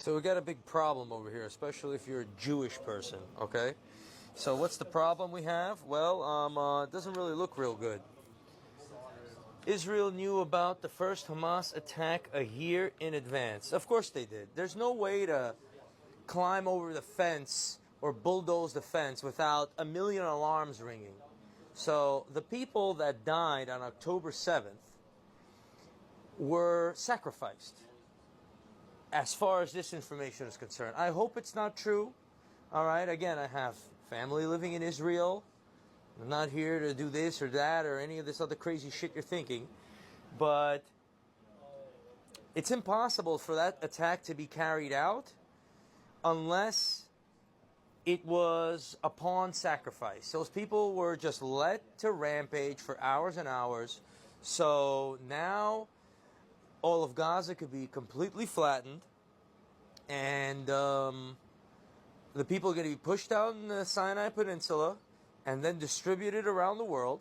So we got a big problem over here, especially if you're a Jewish person, okay? So what's the problem we have? Well, it doesn't really look real good. Israel knew about the first Hamas attack a year in advance. Of course they did. There's no way to climb over the fence or bulldoze the fence without a million alarms ringing. So the people that died on October 7th were sacrificed. As far as this information is concerned, I hope it's not true. All right, again, I have family living in Israel. I'm not here to do this or that or any of this other crazy shit you're thinking. But it's impossible for that attack to be carried out unless it was upon sacrifice. Those people were just let to rampage for hours and hours. So now all of Gaza could be completely flattened, and the people are going to be pushed out in the Sinai Peninsula and then distributed around the world,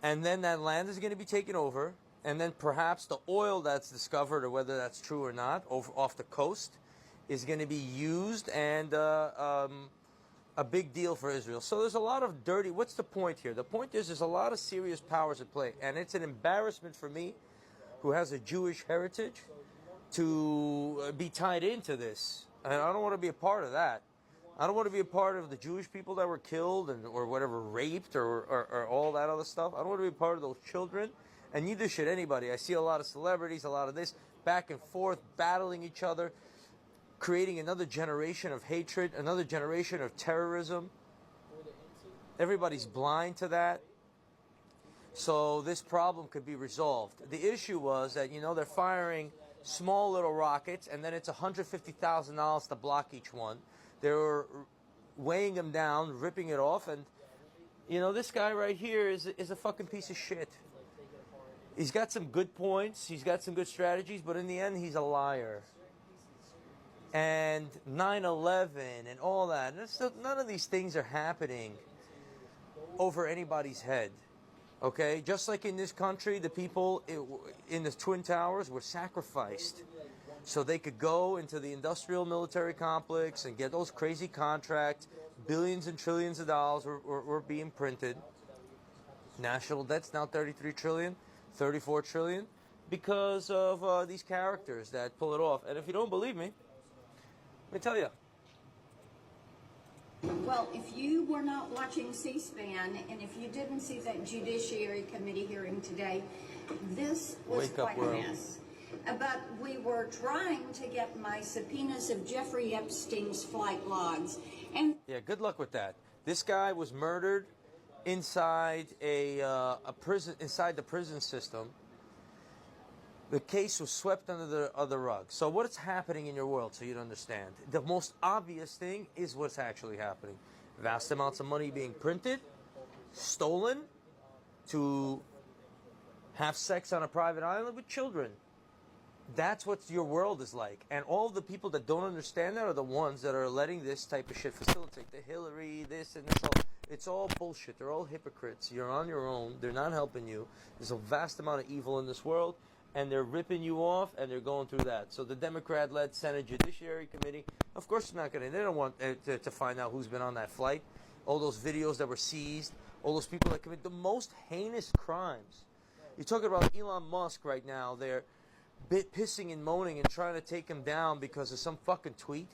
and then that land is going to be taken over, and then perhaps the oil that's discovered, or whether that's true or not, off the coast is going to be used, and a big deal for Israel. So there's a lot of dirty... What's the point here? The point is there's a lot of serious powers at play, and it's an embarrassment for me, who has a Jewish heritage, to be tied into this. And I don't want to be a part of that. I don't want to be a part of the Jewish people that were killed or whatever, raped or all that other stuff. I don't want to be a part of those children. And neither should anybody. I see a lot of celebrities, a lot of this, back and forth, battling each other, creating another generation of hatred, another generation of terrorism. Everybody's blind to that. So this problem could be resolved. The issue was that, they're firing small little rockets, and then it's $150,000 to block each one. They were weighing them down, ripping it off, and, this guy right here is a fucking piece of shit. He's got some good points, he's got some good strategies, but in the end, he's a liar. And 9/11 and all that, none of these things are happening over anybody's head. Okay, just like in this country, the people in the Twin Towers were sacrificed so they could go into the industrial military complex and get those crazy contracts. Billions and trillions of dollars were being printed. National debt's now 33 trillion, 34 trillion, because of these characters that pull it off. And if you don't believe me, let me tell you. Well, if you were not watching C-SPAN, and if you didn't see that Judiciary Committee hearing today, this was quite a mess. But we were trying to get my subpoenas of Jeffrey Epstein's flight logs. And yeah, good luck with that. This guy was murdered inside a prison, inside the prison system. The case was swept under the rug. So what is happening in your world, so you'd understand? The most obvious thing is what's actually happening. Vast amounts of money being printed, stolen, to have sex on a private island with children. That's what your world is like. And all the people that don't understand that are the ones that are letting this type of shit facilitate. The Hillary, this and this, all. It's all bullshit. They're all hypocrites. You're on your own. They're not helping you. There's a vast amount of evil in this world, and they're ripping you off, and they're going through that. So the Democrat-led Senate Judiciary Committee, of course they're not going to, they don't want to find out who's been on that flight, all those videos that were seized, all those people that commit the most heinous crimes. You're talking about Elon Musk right now. They're pissing and moaning and trying to take him down because of some fucking tweet,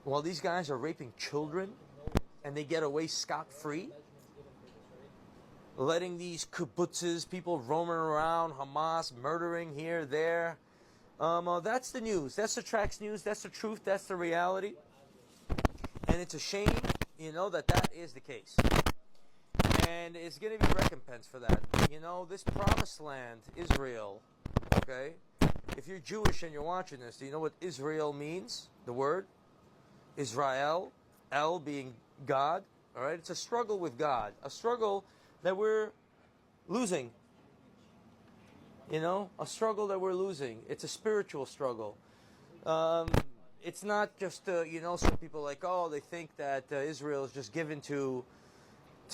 while these guys are raping children, and they get away scot-free. Letting these kibbutzes, people roaming around, Hamas murdering here, there. That's the news. That's the Trax news. That's the truth. That's the reality. And it's a shame, that is the case. And it's going to be recompense for that. This promised land, Israel, okay? If you're Jewish and you're watching this, do you know what Israel means? The word? Israel, El being God, all right? It's a struggle with God. A struggle that we're losing. A struggle that we're losing. It's a spiritual struggle. It's not just, some people they think that Israel is just given to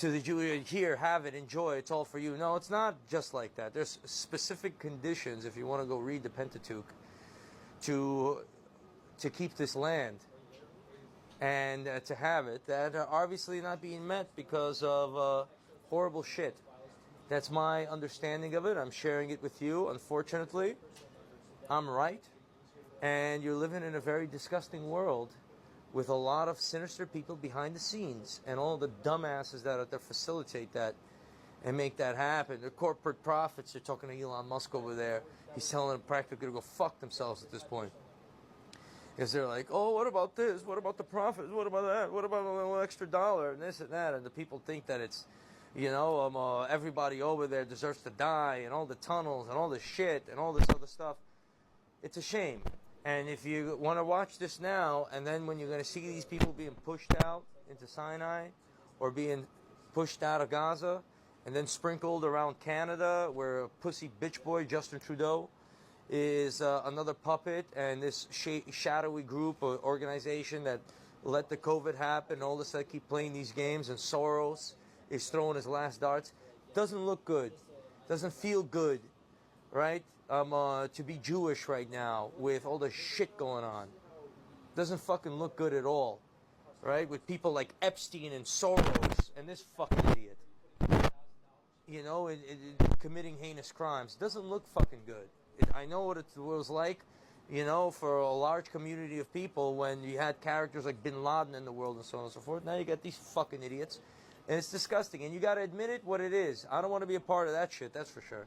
the Jews. Here, have it, enjoy, it's all for you. No, it's not just like that. There's specific conditions, if you want to go read the Pentateuch, to to keep this land and to have it that are obviously not being met because of horrible shit. That's my understanding of it. I'm sharing it with you. Unfortunately, I'm right. And you're living in a very disgusting world with a lot of sinister people behind the scenes and all the dumbasses that are there facilitate that and make that happen. The corporate profits are talking to Elon Musk over there. He's telling them practically to go fuck themselves at this point. Because they're like, oh, what about this? What about the profits? What about that? What about a little extra dollar and this and that? And the people think that it's, everybody over there deserves to die and all the tunnels and all the shit and all this other stuff. It's a shame. And if you want to watch this now, and then when you're going to see these people being pushed out into Sinai or being pushed out of Gaza and then sprinkled around Canada where a pussy bitch boy, Justin Trudeau, is another puppet, and this shadowy group or organization that let the COVID happen, all this, that keep playing these games, and Soros is throwing his last darts. Doesn't look good. Doesn't feel good, right? To be Jewish right now with all the shit going on. Doesn't fucking look good at all, right? With people like Epstein and Soros and this fucking idiot, committing heinous crimes. Doesn't look fucking good. I know what it was like, for a large community of people when you had characters like Bin Laden in the world and so on and so forth. Now you got these fucking idiots, and it's disgusting. And you got to admit it what it is. I don't want to be a part of that shit, that's for sure.